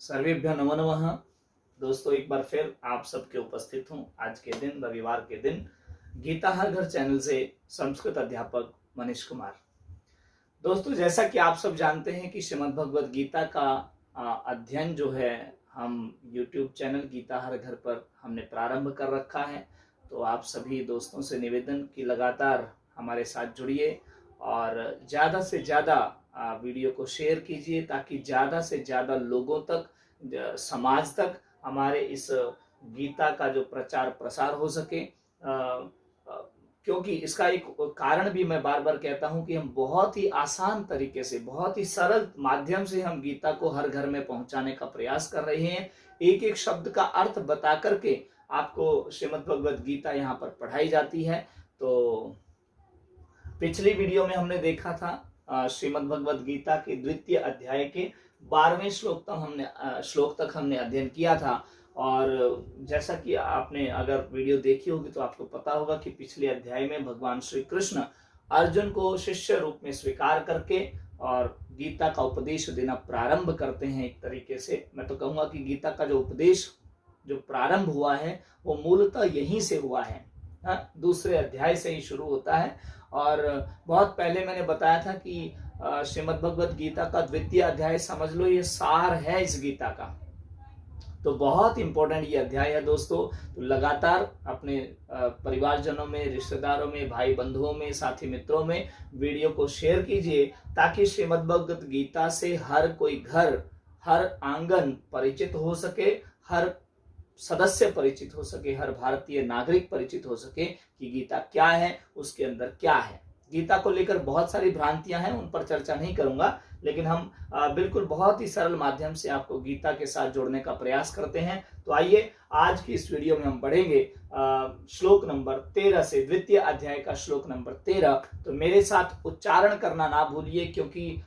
सर्वेभ्यो नमो नमः। दोस्तों, एक बार फिर आप सबके उपस्थित हूँ आज के दिन, रविवार के दिन, गीता हर घर चैनल से संस्कृत अध्यापक मनीष कुमार। दोस्तों, जैसा कि आप सब जानते हैं कि श्रीमद् भगवद गीता का अध्ययन जो है हम YouTube चैनल गीता हर घर पर हमने प्रारंभ कर रखा है। तो आप सभी दोस्तों से निवेदन कि लगातार हमारे साथ जुड़िए और ज़्यादा से ज़्यादा वीडियो को शेयर कीजिए ताकि ज़्यादा से ज़्यादा लोगों तक, समाज तक हमारे इस गीता का जो प्रचार प्रसार हो सके। क्योंकि इसका एक कारण भी मैं बार बार कहता हूं कि हम बहुत ही आसान तरीके से, बहुत ही सरल माध्यम से हम गीता को हर घर में पहुंचाने का प्रयास कर रहे हैं। एक एक शब्द का अर्थ बता करके आपको श्रीमद् भगवद गीता यहाँ पर पढ़ाई जाती है। तो पिछली वीडियो में हमने देखा था श्रीमद् भगवद गीता के द्वितीय अध्याय के 12वें श्लोक तक हमने अध्ययन किया था। और जैसा कि आपने अगर वीडियो देखी होगी तो आपको पता होगा कि पिछले अध्याय में भगवान श्री कृष्ण अर्जुन को शिष्य रूप में स्वीकार करके और गीता का उपदेश देना प्रारंभ करते हैं। एक तरीके से मैं तो कहूँगा कि गीता का जो उपदेश जो प्रारंभ हुआ है वो मूलतः यहीं से हुआ है, दूसरे अध्याय से ही शुरू होता है। और बहुत पहले मैंने बताया था कि श्रीमद् भगवद गीता का द्वितीय अध्याय समझ लो ये सार है इस गीता का। तो बहुत इंपॉर्टेंट ये अध्याय है दोस्तों। तो लगातार अपने परिवारजनों में, रिश्तेदारों में, भाई बंधुओं में, साथी मित्रों में वीडियो को शेयर कीजिए ताकि श्रीमद् भगवद गीता से हर कोई घर, हर आंगन परिचित हो सके, हर सदस्य परिचित हो सके, हर भारतीय नागरिक परिचित हो सके कि गीता क्या है, उसके अंदर क्या है। गीता को लेकर बहुत सारी भ्रांतियां हैं, उन पर चर्चा नहीं करूंगा, लेकिन हम बिल्कुल बहुत ही सरल माध्यम से आपको गीता के साथ जोड़ने का प्रयास करते हैं। तो आइए आज की इस वीडियो में हम पढ़ेंगे श्लोक नंबर 13 से, द्वितीय अध्याय का श्लोक नंबर 13। तो मेरे साथ उच्चारण करना ना भूलिए, क्योंकि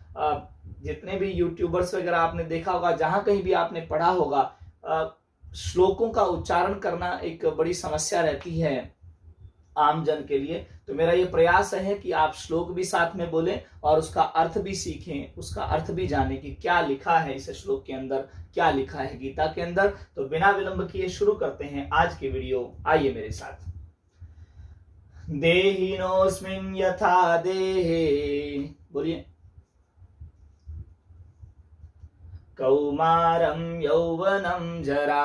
जितने भी यूट्यूबर्स वगैरह आपने देखा होगा, जहां कहीं भी आपने पढ़ा होगा, श्लोकों का उच्चारण करना एक बड़ी समस्या रहती है आम जन के लिए। तो मेरा ये प्रयास है कि आप श्लोक भी साथ में बोलें और उसका अर्थ भी सीखें, उसका अर्थ भी जानें कि क्या लिखा है इस श्लोक के अंदर, क्या लिखा है गीता के अंदर। तो बिना विलंब किए शुरू करते हैं आज की वीडियो। आइए मेरे साथ। देहिनोऽस्मिन् यथा देहे, बोलिए। कौमारं यौवनं जरा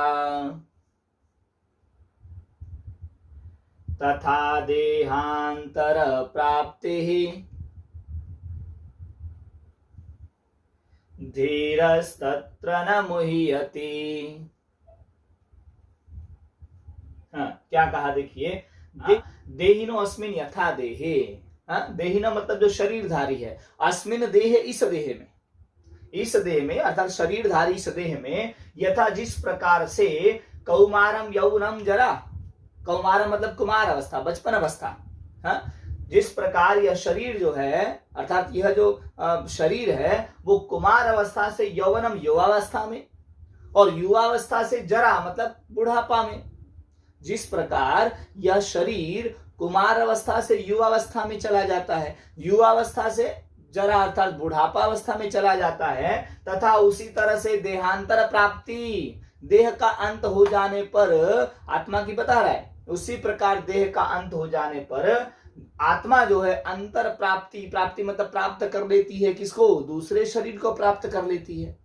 तथा देहांतर प्राप्तिः धीरस्तत्र न मुह्यति। क्या कहा देखिए, देहिनो अस्मिन् यथा देहे। देहिनो मतलब जो शरीरधारी है, अस्मिन् देहे इस देह में, इस देह में अर्थात शरीरधारी इस देह में, यथा जिस प्रकार से, कौमारम यौवनम जरा, कौमार मतलब कुमार अवस्था, बचपन अवस्था, जिस प्रकार यह शरीर जो है, अर्थात यह जो शरीर है वो कुमार अवस्था से यौवनम युवावस्था में, और युवावस्था से जरा मतलब बुढ़ापा में। जिस प्रकार यह शरीर कुमार अवस्था से युवावस्था में चला जाता है, युवावस्था से जरा अर्थात बुढ़ापा अवस्था में चला जाता है, तथा उसी तरह से देहांतर प्राप्ति, देह का अंत हो जाने पर, आत्मा की बता रहा है, उसी प्रकार देह का अंत हो जाने पर आत्मा जो है अंतर प्राप्ति, प्राप्ति मतलब प्राप्त कर लेती है, किसको? दूसरे शरीर को प्राप्त कर लेती है।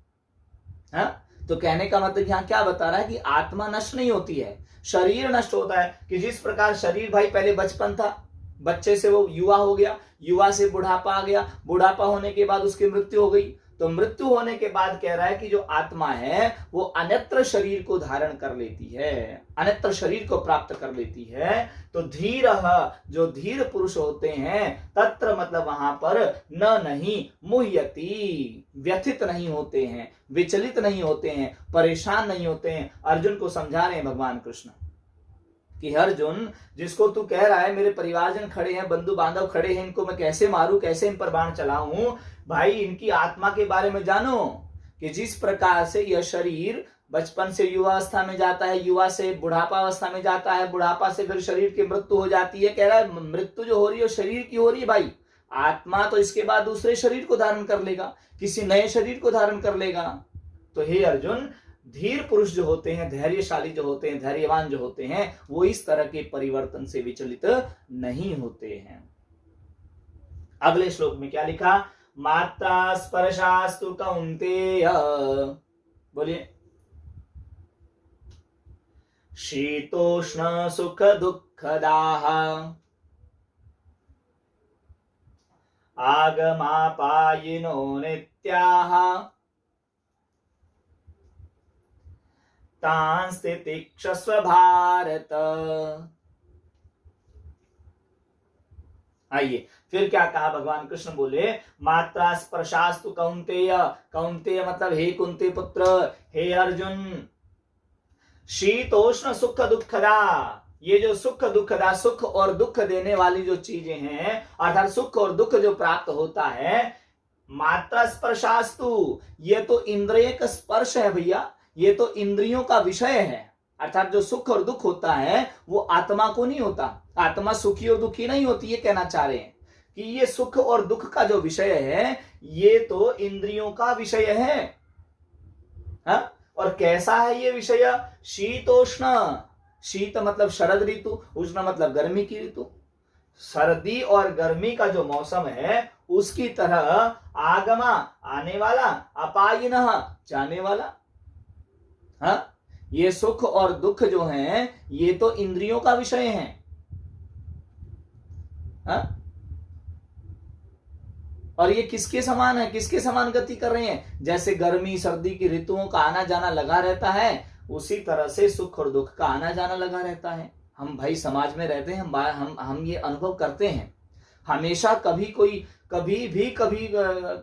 तो कहने का मतलब यहाँ क्या बता रहा है कि आत्मा नष्ट नहीं होती है, शरीर नष्ट होता है। कि जिस प्रकार शरीर भाई पहले बचपन था, बच्चे से वो युवा हो गया, युवा से बुढ़ापा आ गया, बुढ़ापा होने के बाद उसकी मृत्यु हो गई। तो मृत्यु होने के बाद कह रहा है कि जो आत्मा है वो अन्यत्र शरीर को धारण कर लेती है, अन्यत्र शरीर को प्राप्त कर लेती है। तो धीर, जो धीर पुरुष होते हैं, तत्र मतलब वहां पर, न नहीं, मुह्यति व्यथित नहीं होते हैं, विचलित नहीं होते हैं, परेशान नहीं होते हैं। अर्जुन को समझा रहे हैं भगवान कृष्ण कि अर्जुन, जिसको तू कह रहा है मेरे परिवारजन खड़े हैं, बंधु बांधव खड़े हैं, इनको मैं कैसे मारूं, कैसे इन पर बाण चलाऊं, भाई इनकी आत्मा के बारे में जानो कि जिस प्रकार से यह शरीर बचपन से युवावस्था में जाता है, युवा से बुढ़ापा अवस्था में जाता है, बुढ़ापा से फिर शरीर की मृत्यु हो जाती है। कह रहा है मृत्यु जो हो रही है शरीर की हो रही है भाई, आत्मा तो इसके बाद दूसरे शरीर को धारण कर लेगा, किसी नए शरीर को धारण कर लेगा। तो हे अर्जुन, धीर पुरुष जो होते हैं, धैर्यशाली जो होते हैं, धैर्यवान जो होते हैं, वो इस तरह के परिवर्तन से विचलित नहीं होते हैं। अगले श्लोक में क्या लिखा? मात्रा स्पर्शास्तु कौन्तेय, बोलिए, शीतोष्ण सुख दुःखदाः आगमापायिनो नित्याः तान् स्थितिक्षस्व भारत। आइए फिर क्या कहा भगवान कृष्ण बोले, मात्रा स्पर्शास्तु कौन्तेय, कौन्तेय मतलब हे कुंती पुत्र, हे अर्जुन, शीतोष्ण सुख दुःखदा, ये जो सुख दुःखदा, सुख और दुख देने वाली जो चीजें हैं, अर्थात सुख और दुख जो प्राप्त होता है, मात्रा स्पर्शास्तु, ये तो इंद्रिय का स्पर्श है भैया, ये तो इंद्रियों का विषय है। अर्थात जो सुख और दुख होता है वो आत्मा को नहीं होता, आत्मा सुखी और दुखी नहीं होती, ये कहना चाह रहे हैं कि ये सुख और दुख का जो विषय है ये तो इंद्रियों का विषय है। हा? और कैसा है ये विषय? शीतोष्ण, शीत मतलब शरद ऋतु, उष्ण मतलब गर्मी की ऋतु, सर्दी और गर्मी का जो मौसम है उसकी तरह, आगमा आने वाला, अपायिनः जाने वाला। हाँ, ये सुख और दुख जो हैं ये तो इंद्रियों का विषय है। हाँ? और ये किसके समान है, किसके समान गति कर रहे हैं? जैसे गर्मी सर्दी की ऋतुओं का आना जाना लगा रहता है, उसी तरह से सुख और दुख का आना जाना लगा रहता है। हम भाई समाज में रहते हैं, हम ये अनुभव करते हैं। हमेशा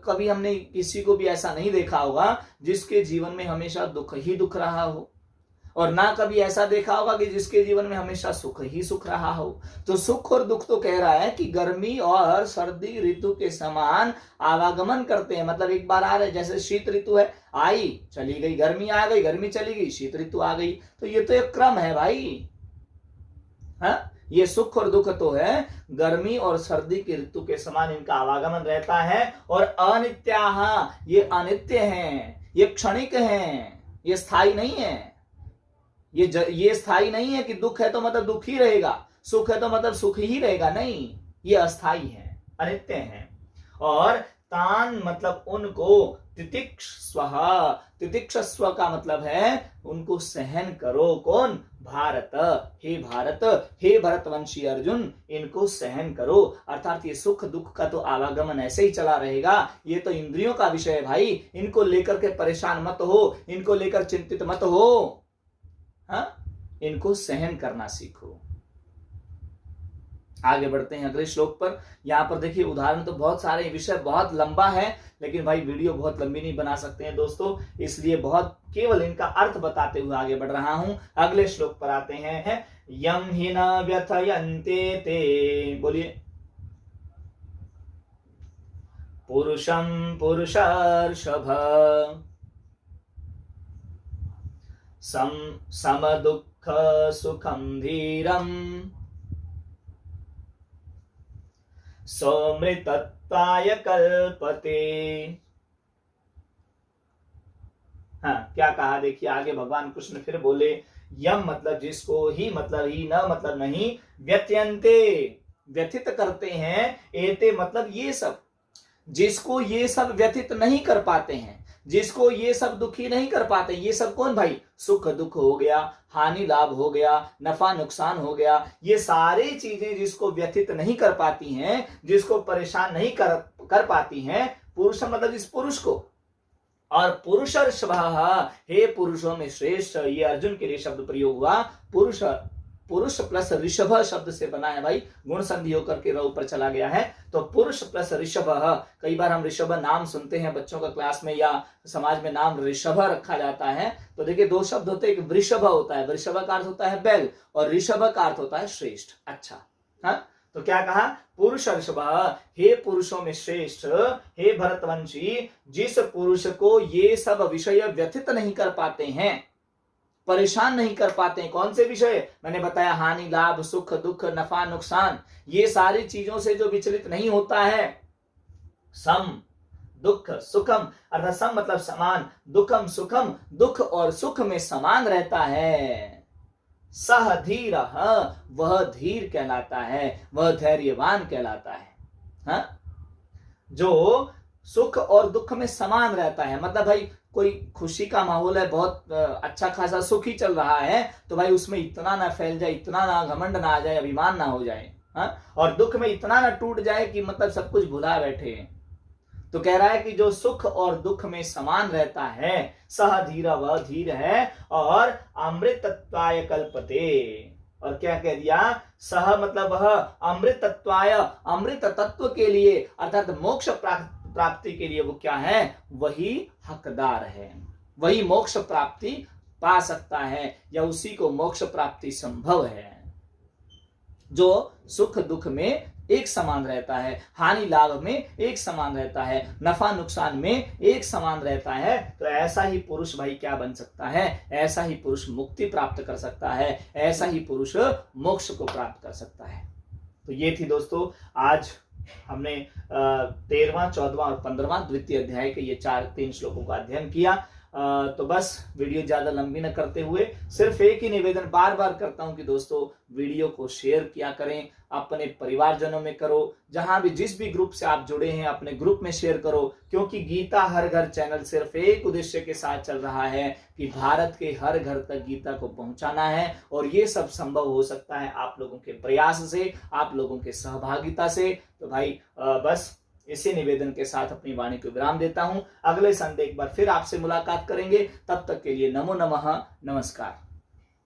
कभी हमने किसी को भी ऐसा नहीं देखा होगा जिसके जीवन में हमेशा दुख ही दुख रहा हो, और ना कभी ऐसा देखा होगा कि जिसके जीवन में हमेशा सुख ही सुख रहा हो। तो सुख और दुख तो कह रहा है कि गर्मी और सर्दी ऋतु के समान आवागमन करते हैं। मतलब एक बार आ रहे, जैसे शीत ऋतु है, आई चली गई, गर्मी आ गई, गर्मी चली गई, शीत ऋतु आ गई। तो ये तो एक क्रम है भाई। हाँ, ये सुख और दुख तो है गर्मी और सर्दी की ऋतु के समान, इनका आवागमन रहता है। और अनित्याः, ये अनित्य हैं, ये क्षणिक हैं, ये स्थायी नहीं है। ये स्थायी नहीं है कि दुख है तो मतलब दुख ही रहेगा, सुख है तो मतलब सुख ही रहेगा, नहीं, ये अस्थायी है, अनित्य है। और तान मतलब उनको, तितिक्षस्व, तितिक्षस्व का मतलब है उनको सहन करो। कौन? भारत, हे भारत, हे भरतवंशी अर्जुन, इनको सहन करो। अर्थात ये सुख दुख का तो आवागमन ऐसे ही चला रहेगा, ये तो इंद्रियों का विषय है भाई, इनको लेकर के परेशान मत हो, इनको लेकर चिंतित मत हो। हाँ, इनको सहन करना सीखो। आगे बढ़ते हैं अगले श्लोक पर। यहाँ पर देखिए उदाहरण तो बहुत सारे, विषय बहुत लंबा है, लेकिन भाई वीडियो बहुत लंबी नहीं बना सकते हैं दोस्तों, इसलिए बहुत केवल इनका अर्थ बताते हुए आगे बढ़ रहा हूं। अगले श्लोक पर आते हैं। यम हि न व्यथयन्ते ते, बोलिए, पुरुषं पुरुषर्षभ सम दुःख सुखं धीरं सौमृतत्वाय कल्पते। हाँ, क्या कहा देखिए आगे भगवान कृष्ण फिर बोले, यम मतलब जिसको, ही मतलब ही, न मतलब नहीं, व्यत्यन्ते व्यथित करते हैं, एते मतलब ये सब, जिसको ये सब व्यथित नहीं कर पाते हैं, जिसको ये सब दुखी नहीं कर पाते। ये सब कौन भाई? सुख दुख हो गया, हानि लाभ हो गया, नफा नुकसान हो गया, ये सारी चीजें जिसको व्यथित नहीं कर पाती हैं, जिसको परेशान नहीं कर पाती हैं, पुरुष मतलब इस पुरुष को। और पुरुषर्षभः, हे पुरुषों में श्रेष्ठ, ये अर्जुन के लिए शब्द प्रयोग हुआ। पुरुष प्लस ऋषभ शब्द से बना है भाई, गुण संधि होकर के ऊपर चला गया है, तो पुरुष प्लस ऋषभ। कई बार हम ऋषभ नाम सुनते हैं बच्चों का क्लास में या समाज में, नाम ऋषभ रखा जाता है। तो देखिए दो शब्द होते हैं, एक वृषभ होता है, वृषभ का अर्थ होता है बैल, और ऋषभ का अर्थ होता है श्रेष्ठ, अच्छा। हाँ, तो क्या कहा? पुरुषर्षभ, हे पुरुषों में श्रेष्ठ, हे भरतवंशी, जिस पुरुष को ये सब विषय व्यथित नहीं कर पाते हैं, परेशान नहीं कर पाते हैं। कौन से विषय? मैंने बताया, हानि लाभ, सुख दुख, नफा नुकसान, ये सारी चीजों से जो विचलित नहीं होता है। सम दुख सुखम, अर्थात सम मतलब समान, दुखम सुखम, दुख और सुख में समान रहता है। सह धीर, वह धीर कहलाता है, वह धैर्यवान कहलाता है। हाँ? जो सुख और दुख में समान रहता है, मतलब भाई कोई खुशी का माहौल है, बहुत अच्छा खासा सुख ही चल रहा है, तो भाई उसमें इतना ना फैल जाए, इतना ना घमंड ना आ जाए, अभिमान ना हो जाए। हाँ? और दुख में इतना ना टूट जाए कि मतलब सब कुछ भुला बैठे। तो कह रहा है कि जो सुख और दुख में समान रहता है, सह धीर, वह धीर है, और अमृतत्वाय कल्पते। और क्या कह दिया? सह मतलब वह अमृतत्वाय, अमृत तत्व के लिए अर्थात मोक्ष प्राप्ति के लिए वो क्या है? वही हकदार है, वही मोक्ष प्राप्ति पा सकता है, या उसी को मोक्ष प्राप्ति संभव है, जो सुख दुख में एक समान रहता है, हानि लाभ में एक समान रहता है, नफा नुकसान में एक समान रहता है। तो ऐसा ही पुरुष भाई क्या बन सकता है? ऐसा ही पुरुष मुक्ति प्राप्त कर सकता है, ऐसा ही पुरुष मोक्ष को प्राप्त कर सकता है। तो ये थी दोस्तों, आज हमने 13वां, 14वां और 15वां द्वितीय अध्याय के ये 3 श्लोकों का अध्ययन किया। तो बस वीडियो ज्यादा लंबी न करते हुए सिर्फ एक ही निवेदन बार बार करता हूं कि दोस्तों वीडियो को शेयर किया करें, अपने परिवारजनों में करो, जहां भी जिस भी ग्रुप से आप जुड़े हैं अपने ग्रुप में शेयर करो, क्योंकि गीता हर घर चैनल सिर्फ एक उद्देश्य के साथ चल रहा है कि भारत के हर घर तक गीता को पहुंचाना है। और ये सब संभव हो सकता है आप लोगों के प्रयास से, आप लोगों के सहभागिता से। तो भाई बस इसी निवेदन के साथ अपनी वाणी को विराम देता हूं। अगले संडे एक बार फिर आपसे मुलाकात करेंगे, तब तक के लिए नमो नमः, नमस्कार।